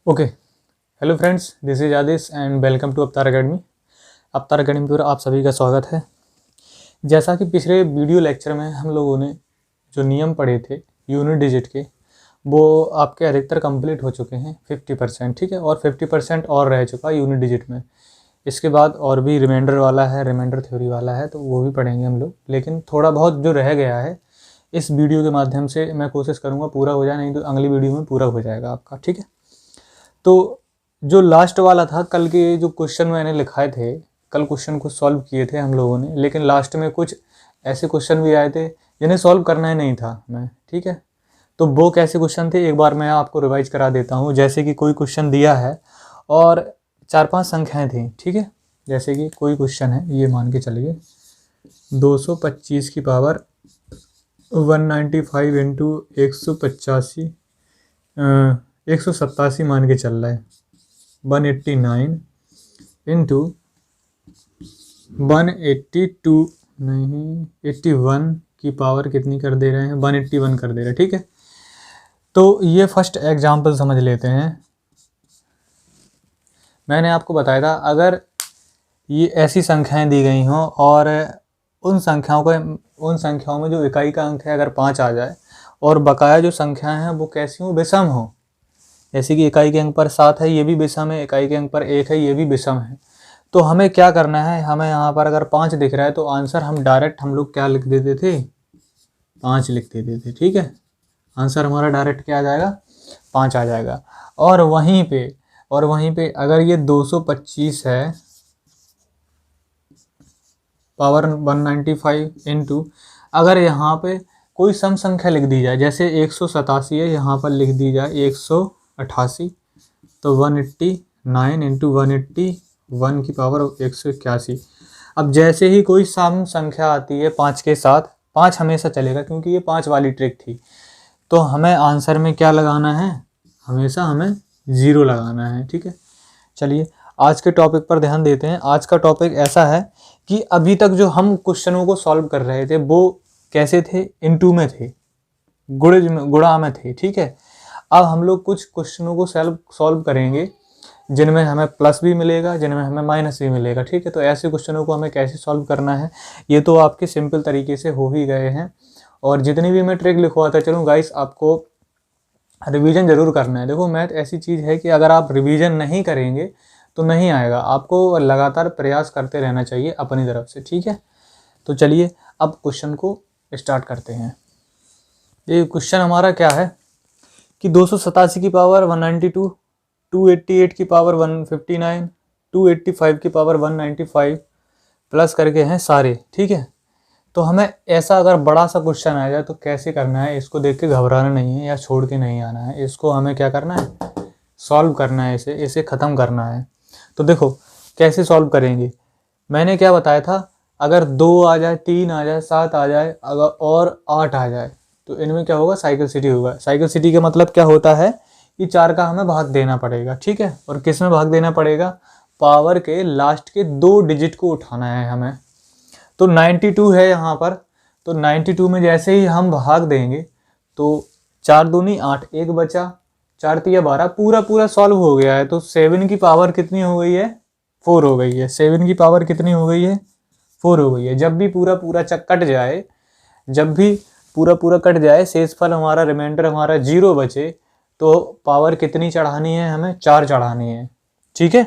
Okay, hello friends, this is Adish and welcome to Avatar Academy. Avatar Academy पर आप सभी का स्वागत है। जैसा कि पिछले वीडियो लेक्चर में हम लोगों ने जो नियम पढ़े थे यूनिट डिजिट के, वो आपके अधिकतर कंप्लीट हो चुके हैं 50%, ठीक है। और 50% और रह चुका है यूनिट डिजिट में। इसके बाद और भी रिमाइंडर वाला है, रिमाइंडर थ्योरी वाला है, तो वो भी पढ़ेंगे हम लोग। लेकिन थोड़ा बहुत जो रह गया है इस वीडियो के माध्यम से मैं कोशिश करूँगा पूरा हो जाए, नहीं तो अगली वीडियो में पूरा हो जाएगा आपका, ठीक है। तो जो लास्ट वाला था, कल के जो क्वेश्चन मैंने लिखाए थे, कल क्वेश्चन को सॉल्व किए थे हम लोगों ने, लेकिन लास्ट में कुछ ऐसे क्वेश्चन भी आए थे जिन्हें सॉल्व करना ही नहीं था मैं, ठीक है। तो वो कैसे क्वेश्चन थे एक बार मैं आपको रिवाइज करा देता हूँ। जैसे कि कोई क्वेश्चन दिया है और 4-5 संख्याएं थी, ठीक है। जैसे कि कोई क्वेश्चन है, ये मान के चलिए 225 की पावर 195 इंटू 185 187 मान के चल रहा है, 189 इंटू 182 नहीं 81 की पावर कितनी कर दे रहे हैं, 181 कर दे रहे हैं, ठीक है। तो ये फर्स्ट एग्जांपल समझ लेते हैं। मैंने आपको बताया था अगर ये ऐसी संख्याएं दी गई हों और उन संख्याओं में जो इकाई का अंक है अगर 5 आ जाए और बकाया जो संख्याएं हैं वो कैसी हों, विषम हो। जैसे कि इकाई के अंक पर 7 है, ये भी विषम है, इकाई के अंक पर 1 है, ये भी विषम है। तो हमें क्या करना है, हमें यहाँ पर अगर 5 दिख रहा है तो आंसर हम डायरेक्ट हम लोग क्या लिख देते थे, 5 लिख देते थे, ठीक है। आंसर हमारा डायरेक्ट क्या आ जाएगा, 5 आ जाएगा। और वहीं पे अगर ये 225 है पावर 195 इंटू, अगर यहाँ पे कोई सम संख्या लिख दी जाए, जैसे 187 है, यहाँ पर लिख दी जाए 188, तो 189 इंटू 181 की पावर 181। अब जैसे ही कोई सम संख्या आती है 5 के साथ, 5 हमेशा चलेगा क्योंकि ये 5 वाली ट्रिक थी, तो हमें आंसर में क्या लगाना है, हमेशा हमें 0 लगाना है, ठीक है। चलिए आज के टॉपिक पर ध्यान देते हैं। आज का टॉपिक ऐसा है कि अभी तक जो हम क्वेश्चनों को सॉल्व कर रहे थे वो कैसे थे, इनटू में थे, गुणा में थे, ठीक है। अब हम लोग कुछ क्वेश्चनों को सॉल्व करेंगे जिनमें हमें प्लस भी मिलेगा, जिनमें हमें माइनस भी मिलेगा, ठीक है। तो ऐसे क्वेश्चनों को हमें कैसे सॉल्व करना है ये तो आपके सिंपल तरीके से हो ही गए हैं। और जितनी भी मैं ट्रिक लिखवाता चलूँ गाइस, आपको रिवीजन जरूर करना है। देखो मैथ ऐसी चीज़ है कि अगर आप रिवीजन नहीं करेंगे तो नहीं आएगा, आपको लगातार प्रयास करते रहना चाहिए अपनी तरफ से, ठीक है। तो चलिए अब क्वेश्चन को स्टार्ट करते हैं। ये क्वेश्चन हमारा क्या है कि 287 की पावर 192, 288 की पावर 159, 285 की पावर 195 प्लस करके हैं सारे, ठीक है। तो हमें ऐसा अगर बड़ा सा क्वेश्चन आ जाए तो कैसे करना है, इसको देख के घबराना नहीं है या छोड़ के नहीं आना है, इसको हमें क्या करना है, सॉल्व करना है, इसे ख़त्म करना है। तो देखो कैसे सॉल्व करेंगे। मैंने क्या बताया था, अगर 2 आ जाए, 3 आ जाए, 7 आ जाए, अगर और 8 आ जाए तो इनमें क्या होगा, साइकिल सिटी होगा। साइकिल सिटी का मतलब क्या होता है कि 4 का हमें भाग देना पड़ेगा, ठीक है। और किस में भाग देना पड़ेगा, पावर के लास्ट के 2 डिजिट को उठाना है हमें। तो 92 है यहाँ पर, तो 92 में जैसे ही हम भाग देंगे तो 4 दूनी 8, 1 बचा, 4 तिया 12, पूरा सॉल्व हो गया है। तो 7 की पावर कितनी हो गई है, 4 हो गई है। 7 की पावर कितनी हो गई है, 4 हो गई है। जब भी पूरा कट जाए, जब भी पूरा कट जाए, शेषफल हमारा, रिमाइंडर हमारा 0 बचे, तो पावर कितनी चढ़ानी है, हमें 4 चढ़ानी है, ठीक है।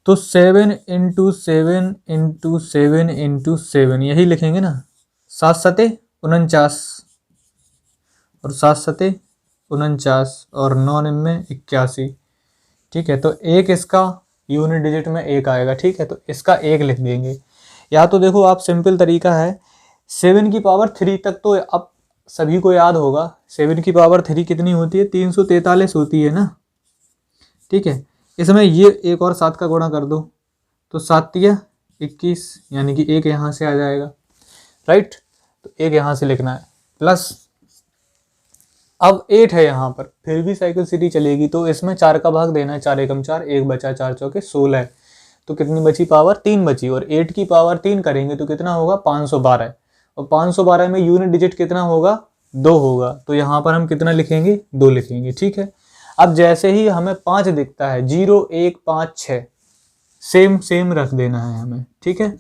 तो 7 इंटू 7 इंटू 7 इंटू 7 यही लिखेंगे ना, 7 सते 49 और 7 सते 49 और 9 निन्मे 81, ठीक है। तो एक इसका यूनिट डिजिट में 1 आएगा, ठीक है। तो इसका 1 लिख देंगे। या तो देखो आप, सिंपल तरीका है, 7 की पावर 3 तक तो अब सभी को याद होगा। 7 की पावर 3 कितनी होती है, 343 होती है ना, ठीक है। इसमें ये एक और 7 का गुणा कर दो, तो 7 तिया 21, यानी कि 1 यहाँ से आ जाएगा, राइट। तो 1 यहाँ से लिखना है, प्लस अब 8 है यहाँ पर, फिर भी साइकिल सिटी चलेगी, तो इसमें 4 का भाग देना है, 4 एकम 4, 1 बचा, 4 चौके 16, तो कितनी बची, पावर 3 बची। और 8 की पावर 3 करेंगे तो कितना होगा, 512। और 512 में यूनिट डिजिट कितना होगा, 2 होगा, तो यहाँ पर हम कितना लिखेंगे, 2 लिखेंगे। ठीक है, अब जैसे ही हमें 5 दिखता है, 0 1 5 6 सेम सेम रख देना है हमें। ठीक है,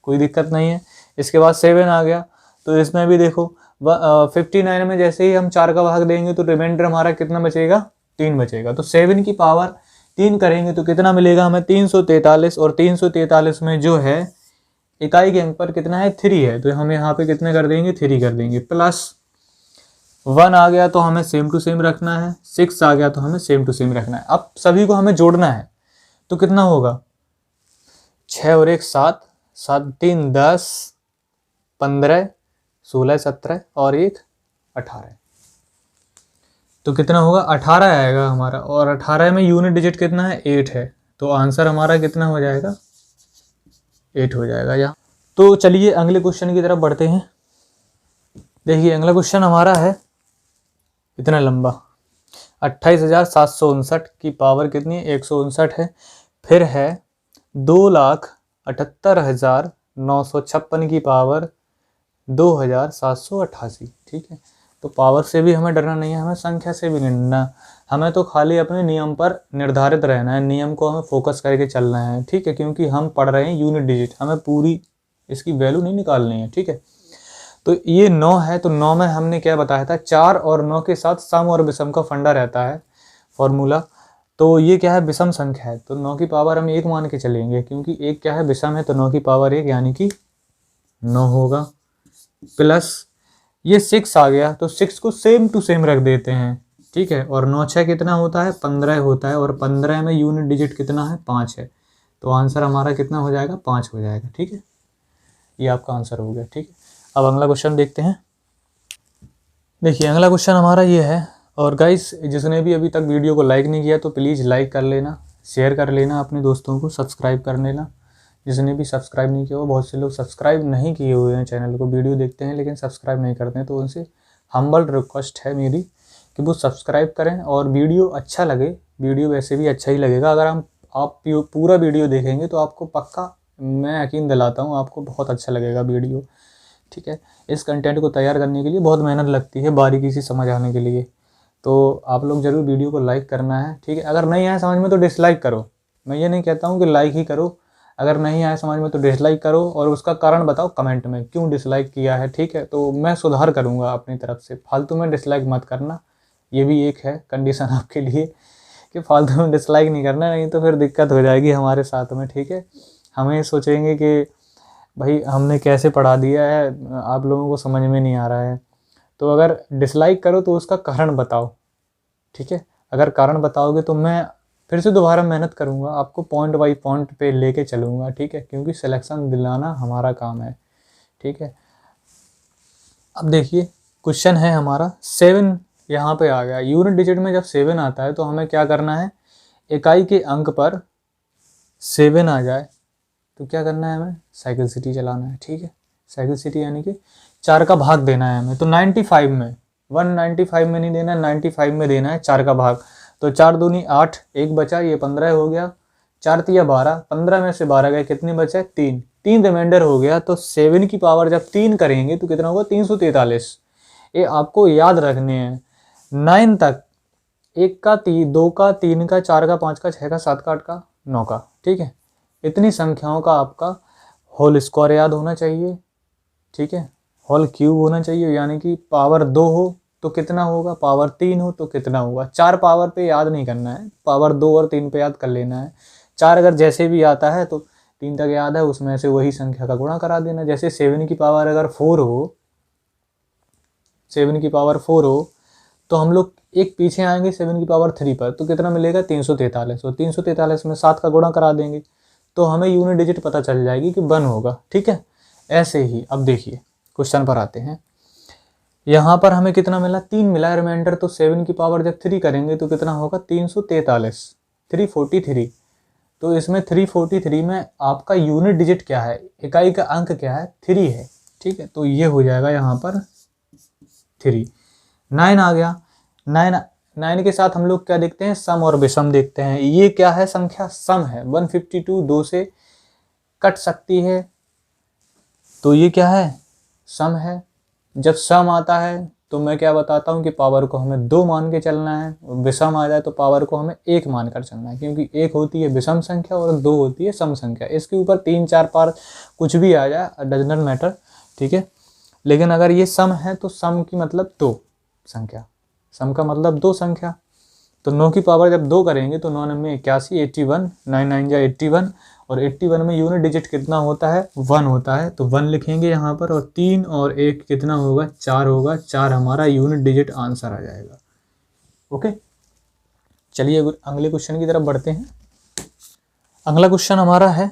कोई दिक्कत नहीं है। इसके बाद 7 आ गया, तो इसमें भी देखो 59 में जैसे ही हम 4 का भाग देंगे तो रिमाइंडर हमारा कितना बचेगा, 3 बचेगा। तो 7 की पावर 3 करेंगे तो कितना मिलेगा हमें, 343। और 343 में जो है इकाई के अंक पर कितना है, 3 है, तो हम यहाँ पे कितने कर देंगे, 3 कर देंगे। प्लस 1 आ गया तो हमें सेम टू सेम रखना है, 6 आ गया तो हमें सेम टू सेम रखना है। अब सभी को हमें जोड़ना है, तो कितना होगा, 6 और 1 7, 7 3 10, 15 16 17 और 1 18, तो कितना होगा, 18 आएगा हमारा। और 18 में यूनिट डिजिट कितना है, 8 है, तो आंसर हमारा कितना हो जाएगा, 8 हो जाएगा यहाँ। तो चलिए अगले क्वेश्चन की तरफ बढ़ते हैं। देखिए अगला क्वेश्चन हमारा है इतना लंबा, 28,759 की पावर कितनी है, 159 है। फिर है 2,78,956 की पावर 2,788। ठीक है, तो पावर से भी हमें डरना नहीं है, हमें संख्या से भी नहीं डरना, हमें तो खाली अपने नियम पर निर्धारित रहना है, नियम को हमें फोकस करके चलना है। ठीक है, क्योंकि हम पढ़ रहे हैं यूनिट डिजिट, हमें पूरी इसकी वैल्यू नहीं निकालनी है। ठीक है, तो ये 9 है, तो 9 में हमने क्या बताया था, 4 और 9 के साथ सम और विषम का फंडा रहता है, फॉर्मूला। तो ये क्या है, विषम संख्या है, तो 9 की पावर हम 1 मान के चलेंगे, क्योंकि 1 क्या है, विषम है, तो 9 की पावर 1 यानी कि 9 होगा। प्लस ये 6 आ गया, तो 6 को सेम टू सेम रख देते हैं। ठीक है, और 9 6 कितना होता है, 15 होता है, और 15 में यूनिट डिजिट कितना है, 5 है, तो आंसर हमारा कितना हो जाएगा, 5 हो जाएगा। ठीक है, ये आपका आंसर हो गया। ठीक है, अब अगला क्वेश्चन देखते हैं। देखिए अगला क्वेश्चन हमारा ये है, और गाइस जिसने भी अभी तक वीडियो को लाइक नहीं किया तो प्लीज़ लाइक कर लेना, शेयर कर लेना अपने दोस्तों को, सब्सक्राइब कर लेना जिसने भी सब्सक्राइब नहीं किया हो। बहुत से लोग सब्सक्राइब नहीं किए हुए हैं चैनल को, वीडियो देखते हैं लेकिन सब्सक्राइब नहीं करते हैं, तो उनसे हम्बल रिक्वेस्ट है मेरी कि वो सब्सक्राइब करें। और वीडियो अच्छा लगे, वीडियो वैसे भी अच्छा ही लगेगा, अगर आप पूरा वीडियो देखेंगे तो आपको पक्का मैं यकीन दिलाता हूँ आपको बहुत अच्छा लगेगा वीडियो। ठीक है, इस कंटेंट को तैयार करने के लिए बहुत मेहनत लगती है, बारीकी से समझ आने के लिए, तो आप लोग ज़रूर वीडियो को लाइक करना है। ठीक है, अगर नहीं आए समझ में तो डिसलाइक करो, मैं ये नहीं कहता हूँ कि लाइक ही करो, अगर नहीं आए समझ में तो डिसलाइक करो, और उसका कारण बताओ कमेंट में क्यों डिसलाइक किया है। ठीक है, तो मैं सुधार करूँगा अपनी तरफ से, फालतू में डिसलाइक मत करना, ये भी एक है कंडीशन आपके लिए कि फालतू में डिसलाइक नहीं करना, नहीं तो फिर दिक्कत हो जाएगी हमारे साथ में। ठीक है, हमें सोचेंगे कि भाई हमने कैसे पढ़ा दिया है, आप लोगों को समझ में नहीं आ रहा है। तो अगर डिसलाइक करो तो उसका कारण बताओ। ठीक है, अगर कारण बताओगे तो मैं फिर से दोबारा मेहनत करूँगा, आपको पॉइंट बाई पॉइंट पे लेके चलूँगा। ठीक है, क्योंकि सिलेक्शन दिलाना हमारा काम है। ठीक है, अब देखिए क्वेश्चन है हमारा 7 यहाँ पे आ गया। यूनिट डिजिट में जब 7 आता है तो हमें क्या करना है, इकाई के अंक पर 7 आ जाए तो क्या करना है, हमें साइकिल सिटी चलाना है। ठीक है, साइकिल सिटी यानी कि 4 का भाग देना है हमें, तो 95 में 195 में नहीं देना है, 95 में देना है 4 का भाग। तो 4 दूनी 8, 1 बचा, ये 15 हो गया, 4 तिया 12, 15 में से 12 गए, कितने बचे, 3 रिमाइंडर हो गया। तो 7 की पावर जब 3 करेंगे तो कितना होगा, 343। ये आपको याद रखने हैं, 9 तक 1 का 3, 2 का, 3 का, 4 का, 5 का, 6 का, 7 का, 8 का, 9 का। ठीक है, इतनी संख्याओं का आपका होल स्क्वायर याद होना चाहिए। ठीक है, होल क्यूब होना चाहिए, यानी कि पावर 2 हो तो कितना होगा, पावर 3 हो तो कितना होगा। 4 पावर पे याद नहीं करना है, पावर 2 और 3 पे याद कर लेना है। 4 अगर जैसे भी आता है तो 3 तक याद है, उसमें से वही संख्या का गुणा करा देना। जैसे 7 की पावर अगर 4 हो, 7 की पावर 4 हो तो हम लोग एक पीछे आएंगे 7 की पावर 3 पर, तो कितना मिलेगा, 343। और 343 में 7 का गुणा करा देंगे तो हमें यूनिट डिजिट पता चल जाएगी कि 1 होगा। ठीक है, ऐसे ही अब देखिए क्वेश्चन पर आते हैं। यहाँ पर हमें कितना मिला, 3 मिला रिमाइंडर, तो 7 की पावर जब 3 करेंगे तो कितना होगा, 343, 343। तो इसमें 343 में आपका यूनिट डिजिट क्या है, इकाई का अंक क्या है, 3 है। ठीक है, तो ये हो जाएगा यहाँ पर 3। 9 आ गया, 9 के साथ हम लोग क्या देखते हैं, सम और विषम देखते हैं। ये क्या है, संख्या सम है, 152 2 से कट सकती है, तो ये क्या है, सम है। जब सम आता है तो मैं क्या बताता हूँ कि पावर को हमें 2 मान के चलना है, विषम आ जाए तो पावर को हमें 1 मान कर चलना है, क्योंकि 1 होती है विषम संख्या और 2 होती है सम संख्या। इसके ऊपर 3-4 पार कुछ भी आ जाए, डज नॉट मैटर, ठीक है। लेकिन अगर ये सम है तो सम की मतलब 2 संख्या, सम का मतलब 2 संख्या। तो 9 की पावर जब 2 करेंगे तो 9 में 81, 81, 9 9 जा 81, और 81 में यूनिट डिजिट कितना होता है, 1 होता है, तो 1 लिखेंगे यहाँ पर, और 3 और 1 कितना होगा, 4 होगा, 4 हमारा यूनिट डिजिट आंसर आ जाएगा। ओके, चलिए अगले क्वेश्चन की तरफ बढ़ते हैं। अगला क्वेश्चन हमारा है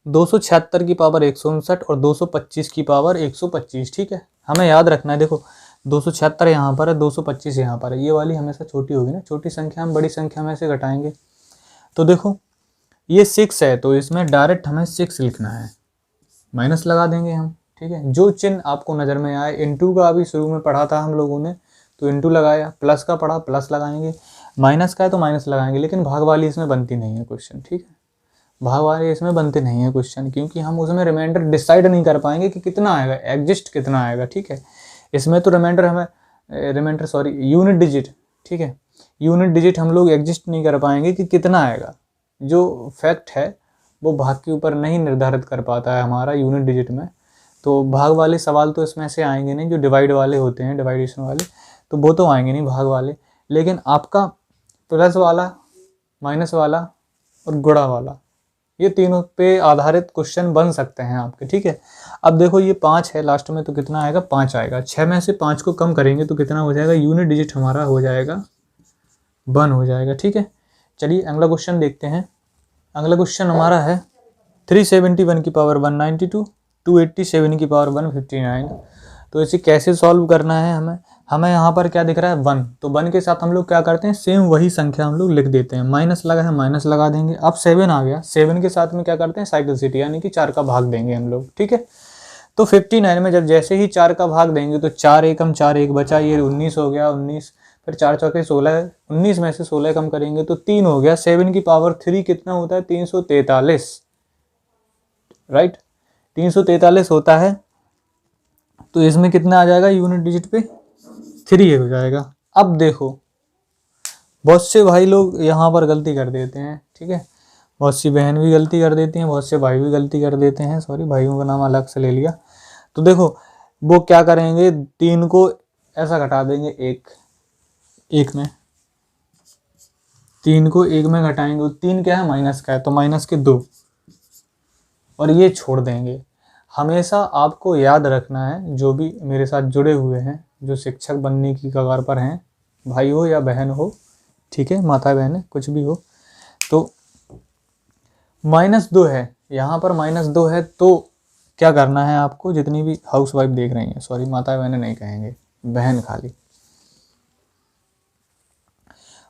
276 की पावर 159 और 225 की पावर 125, ठीक है। हमें याद रखना है, देखो 276 यहाँ पर है, 225 यहाँ पर है, ये वाली हमेशा छोटी होगी ना, छोटी संख्या हम बड़ी संख्या में से घटाएंगे। तो देखो ये 6 है, तो इसमें डायरेक्ट हमें 6 लिखना है, माइनस लगा देंगे हम, ठीक है। जो चिन्ह आपको नज़र में आए, इनटू का अभी शुरू में पढ़ा था हम लोगों ने, तो इनटू लगाया, प्लस का पढ़ा प्लस लगाएंगे, माइनस का है तो माइनस लगाएंगे, लेकिन भाग वाली इसमें बनती नहीं है क्वेश्चन, ठीक है। भाग वाले इसमें बनते नहीं है क्वेश्चन, क्योंकि हम उसमें रिमाइंडर डिसाइड नहीं कर पाएंगे कि कितना आएगा, एग्जिस्ट कितना आएगा, ठीक है। इसमें तो यूनिट डिजिट, ठीक है, यूनिट डिजिट हम लोग एग्जिस्ट नहीं कर पाएंगे कि कितना आएगा। जो फैक्ट है वो भाग के ऊपर नहीं निर्धारित कर पाता है हमारा यूनिट डिजिट में, तो भाग वाले सवाल तो इसमें से आएंगे नहीं, जो डिवाइड वाले होते हैं, डिवाइडेशन वाले, तो वो तो आएंगे नहीं भाग वाले। लेकिन आपका प्लस वाला, माइनस वाला और गुणा वाला, ये तीनों पे आधारित क्वेश्चन बन सकते हैं आपके, ठीक है। अब देखो ये 5 है लास्ट में, तो कितना आएगा, 5 आएगा। 6 में से 5 को कम करेंगे तो कितना हो जाएगा, यूनिट डिजिट हमारा हो जाएगा 1 हो जाएगा, ठीक है। चलिए अगला क्वेश्चन देखते हैं। अगला क्वेश्चन हमारा है 371 की पावर 192, 287 की पावर 159। तो इसे कैसे सॉल्व करना है हमें यहाँ पर क्या दिख रहा है, 1, तो 1 के साथ हम लोग क्या करते हैं, सेम वही संख्या हम लोग लिख देते हैं, माइनस लगा है माइनस लगा देंगे। अब 7 आ गया, 7 के साथ में क्या करते हैं, साइक्लिसिटी, यानी कि 4 का भाग देंगे हम लोग, ठीक है। तो 59 में जब जैसे ही 4 का भाग देंगे तो 4 एकम 4 एक बचा, ये 19 हो गया, 19, फिर 4 चौके 16, 19 में से 16 कम करेंगे तो 3 हो गया। 7 की पावर 3 कितना होता है, 343, राइट, 343 होता है। तो इसमें कितना आ जाएगा, यूनिट डिजिट पे 3 हो जाएगा। अब देखो बहुत से भाई लोग यहाँ पर गलती कर देते हैं, ठीक है, बहुत सी बहन भी गलती कर देती हैं, बहुत से भाई भी गलती कर देते हैं, सॉरी भाइयों का नाम अलग से ले लिया। तो देखो वो क्या करेंगे, 3 को ऐसा घटा देंगे, एक में, 3 को 1 में घटाएंगे, 3 क्या है, माइनस का है, तो माइनस के 2, और ये छोड़ देंगे। हमेशा आपको याद रखना है, जो भी मेरे साथ जुड़े हुए हैं, जो शिक्षक बनने की कगार पर हैं, भाई हो या बहन हो, ठीक है, माता बहन कुछ भी हो, तो -2 है यहाँ पर, -2 है, तो क्या करना है आपको, जितनी भी हाउस वाइफ देख रही हैं, सॉरी माता बहन नहीं कहेंगे, बहन खाली,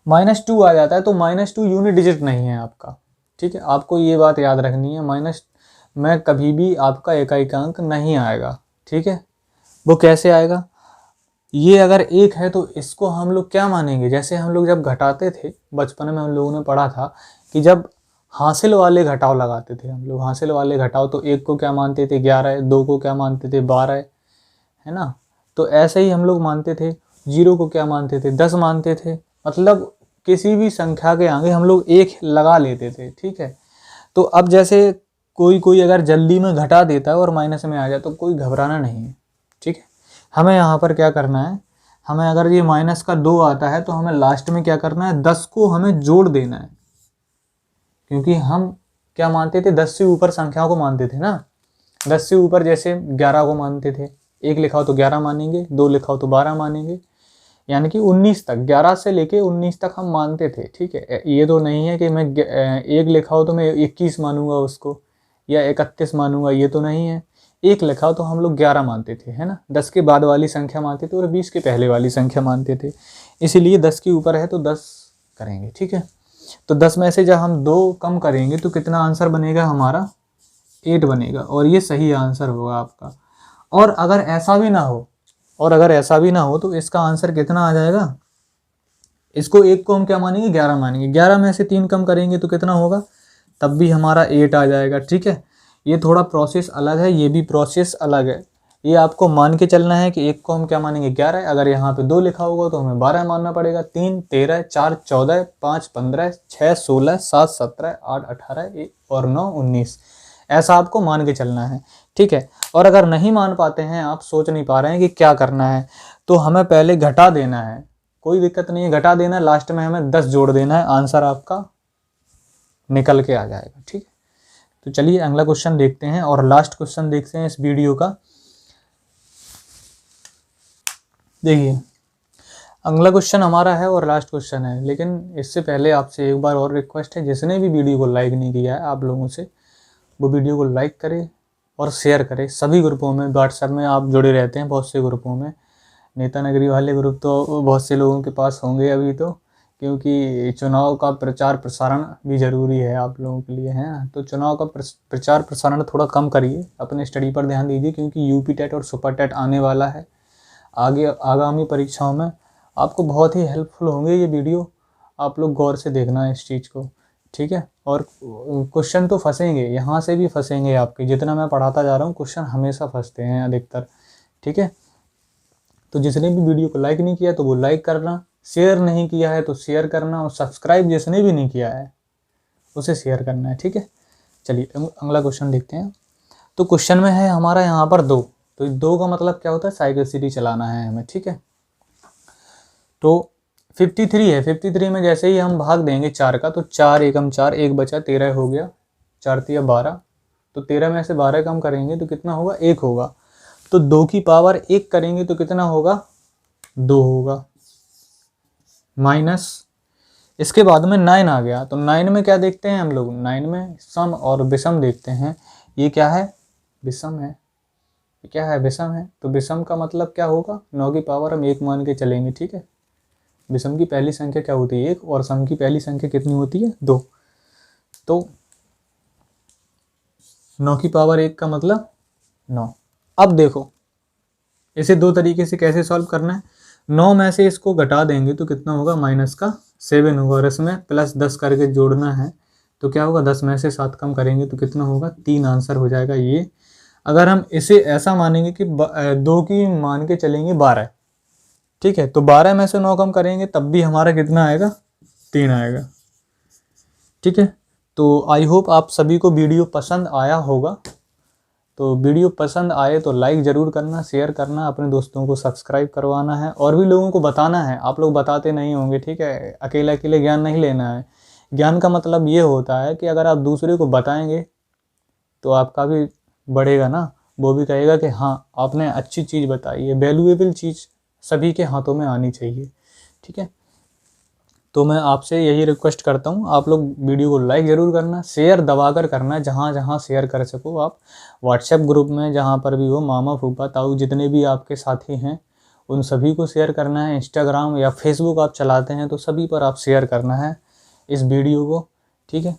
-2 आ जाता है, तो -2 यूनिट डिजिट नहीं है आपका, ठीक है। आपको ये बात याद रखनी है, माइनस में कभी भी आपका इकाइकांक नहीं आएगा, ठीक है। वो कैसे आएगा, ये अगर 1 है तो इसको हम लोग क्या मानेंगे, जैसे हम लोग जब घटाते थे बचपन में, हम लोगों ने पढ़ा था कि जब हासिल वाले घटाव लगाते थे हम लोग, हासिल वाले घटाव, तो 1 को क्या मानते थे, 11, 2 को क्या मानते थे, 12, है ना। तो ऐसे ही हम लोग मानते थे, 0 को क्या मानते थे, 10 मानते थे, मतलब किसी भी संख्या के आगे हम लोग 1 लगा लेते थे, ठीक है। तो अब जैसे कोई अगर जल्दी में घटा देता है और माइनस में आ जाए तो कोई घबराना नहीं है, ठीक है। हमें यहाँ पर क्या करना है, हमें अगर ये माइनस का 2 आता है तो हमें लास्ट में क्या करना है, 10 को हमें जोड़ देना है, क्योंकि हम क्या मानते थे, 10 से ऊपर संख्याओं को मानते थे ना, 10 से ऊपर जैसे 11 को मानते थे, 1 लिखा हो तो 11 मानेंगे, 2 लिखा हो तो 12 मानेंगे, यानी कि 19 तक, 11 से लेके 19 तक हम मानते थे, ठीक है। ये तो नहीं है कि मैं 1 लिखा हो तो मैं 21 मानूंगा उसको, या 31 मानूंगा, ये तो नहीं है। 1 लिखा हो तो हम लोग 11 मानते थे, है ना, 10 के बाद वाली संख्या मानते थे और 20 के पहले वाली संख्या मानते थे, इसीलिए 10 के ऊपर है तो 10 करेंगे, ठीक है। तो 10 में से जब हम 2 कम करेंगे तो कितना आंसर बनेगा हमारा, 8 बनेगा, और ये सही आंसर होगा आपका। और अगर ऐसा भी ना हो तो इसका आंसर कितना आ जाएगा, इसको 1 को हम क्या मानेंगे, 11 मानेंगे, 11 में से 3 कम करेंगे तो कितना होगा, तब भी हमारा 8 आ जाएगा, ठीक है। ये थोड़ा प्रोसेस अलग है, ये भी प्रोसेस अलग है, ये आपको मान के चलना है कि एक को हम क्या मानेंगे 11, अगर यहाँ पे 2 लिखा होगा तो हमें 12 मानना पड़ेगा, 3 13, 4 14, 5 15, 6 16, 7 17, 8 18 और 9 19, ऐसा आपको मान के चलना है, ठीक है। और अगर नहीं मान पाते हैं, आप सोच नहीं पा रहे हैं कि क्या करना है, तो हमें पहले घटा देना है, कोई दिक्कत नहीं है, घटा देना, लास्ट में हमें 10 जोड़ देना है, आंसर आपका निकल के आ जाएगा, ठीक है। तो चलिए अगला क्वेश्चन देखते हैं और लास्ट क्वेश्चन देखते हैं इस वीडियो का। देखिए अगला क्वेश्चन हमारा है और लास्ट क्वेश्चन है, लेकिन इससे पहले आपसे एक बार और रिक्वेस्ट है, जिसने भी वीडियो को लाइक नहीं किया है आप लोगों से, वो वीडियो को लाइक करें और शेयर करें सभी ग्रुपों में। व्हाट्सएप में आप जुड़े रहते हैं बहुत से ग्रुपों में, नेता नगरी वाले ग्रुप तो बहुत से लोगों के पास होंगे अभी, तो क्योंकि चुनाव का प्रचार प्रसारण भी ज़रूरी है आप लोगों के लिए, हैं तो चुनाव का प्रचार प्रसारण थोड़ा कम करिए, अपने स्टडी पर ध्यान दीजिए, क्योंकि यूपी टेट और सुपर टेट आने वाला है, आगे आगामी परीक्षाओं में आपको बहुत ही हेल्पफुल होंगे ये वीडियो, आप लोग गौर से देखना है इस चीज़ को, ठीक है। और क्वेश्चन तो फंसेंगे, यहाँ से भी फंसेंगे आपके, जितना मैं पढ़ाता जा रहा हूँ क्वेश्चन हमेशा फंसते हैं अधिकतर, ठीक है। तो जिसने भी वीडियो को लाइक नहीं किया तो वो लाइक करना, शेयर नहीं किया है तो शेयर करना, और सब्सक्राइब जिसने भी नहीं किया है उसे शेयर करना है, ठीक है। चलिए अगला क्वेश्चन देखते हैं। तो क्वेश्चन में है हमारा यहाँ पर 2, तो 2 का मतलब क्या होता है, साइकिल सिटी चलाना है हमें, ठीक है। तो 53 है, 53 में जैसे ही हम भाग देंगे 4 का, तो 4 एकम 4, 1 बचा, 13 हो गया, 4 तिया 12, तो 13 में से 12 कम करेंगे तो कितना होगा, 1 होगा, तो 2 की पावर 1 करेंगे तो कितना होगा, 2 होगा, माइनस, इसके बाद में 9 आ गया, तो 9 में क्या देखते हैं हम लोग, 9 में सम और विषम देखते हैं, ये क्या है, विषम है, क्या है, विषम है, तो विषम का मतलब क्या होगा, 9 की पावर हम 1 मान के चलेंगे, ठीक है। विषम की पहली संख्या क्या होती है, 1, और सम की पहली संख्या कितनी होती है, 2, तो 9 की पावर 1 का मतलब 9। अब देखो इसे 2 तरीके से कैसे सॉल्व करना है, 9 में से इसको घटा देंगे तो कितना होगा, माइनस का 7 होगा, और इसमें प्लस 10 करके जोड़ना है, तो क्या होगा, 10 में से 7 कम करेंगे तो कितना होगा, 3 आंसर हो जाएगा ये। अगर हम इसे ऐसा मानेंगे कि 2 की मान के चलेंगे 12, ठीक है, तो 12 में से 9 कम करेंगे तब भी हमारा कितना आएगा, 3 आएगा, ठीक है। तो आई होप आप सभी को वीडियो पसंद आया होगा, तो वीडियो पसंद आए तो लाइक ज़रूर करना, शेयर करना, अपने दोस्तों को सब्सक्राइब करवाना है, और भी लोगों को बताना है, आप लोग बताते नहीं होंगे, ठीक है, अकेले अकेले ज्ञान नहीं लेना है, ज्ञान का मतलब ये होता है कि अगर आप दूसरे को बताएंगे तो आपका भी बढ़ेगा ना, वो भी कहेगा कि हाँ आपने अच्छी चीज़ बताई है, वैल्यूएबल चीज़ सभी के हाथों में आनी चाहिए, ठीक है। तो मैं आपसे यही रिक्वेस्ट करता हूँ, आप लोग वीडियो को लाइक ज़रूर करना, शेयर दबा कर करना, जहाँ जहाँ शेयर कर सको आप, व्हाट्सएप ग्रुप में जहाँ पर भी हो, मामा फूफा ताऊ जितने भी आपके साथी हैं उन सभी को शेयर करना है, इंस्टाग्राम या फेसबुक आप चलाते हैं तो सभी पर आप शेयर करना है इस वीडियो को, ठीक है।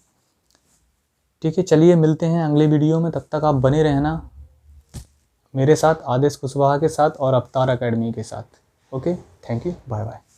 ठीक है, चलिए मिलते हैं अगले वीडियो में, तब तक आप बने रहना मेरे साथ, आदेश कुशवाहा के साथ और अवतार एकेडमी के साथ। Okay, thank you, bye bye.